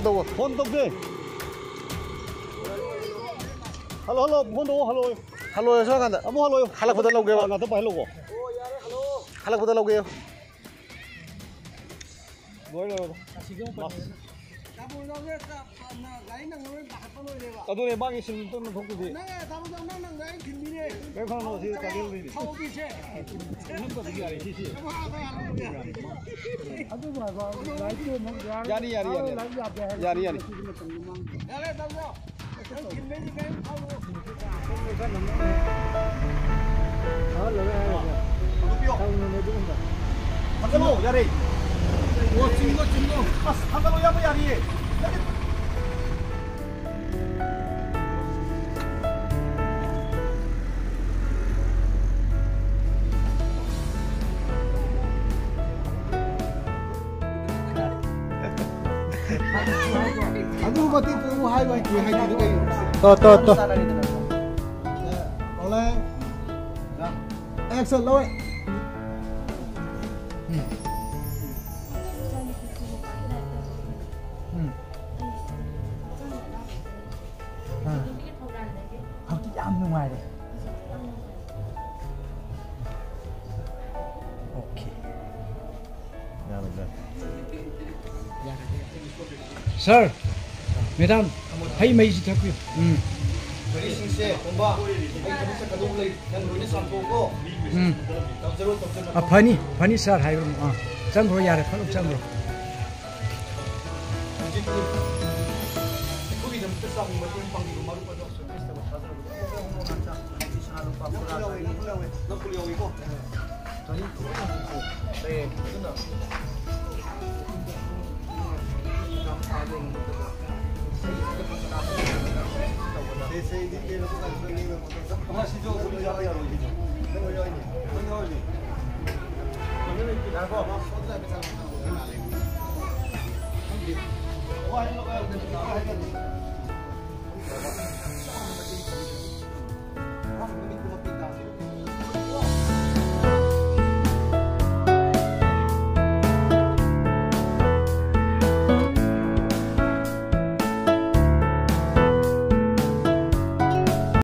한다고. 폰 동대. 할로 폰도 할로. 할로요 저간다. 아무 할로요. 할락보다 나오게요. 나도 봐 할로고. 할락보다 나오게요. 뭐래요? 지금 나도 방에 있는 돈은 복구지. 야리. 한달로 야리. 중고. 한달로 야리. Aduh, berarti itu hai itu kayak. Tuh. Oleh. Action lôi. Không chỉ ăn bên ngoài đây. Ok. Sir, madam, hãy mấy gì thôi. 아, 버니 쌀 하이로 짱으로 야래 팔로 짱으로. Hãy subscribe cho kênh Ghiền Mì Gõ để không bỏ lỡ những video hấp dẫn.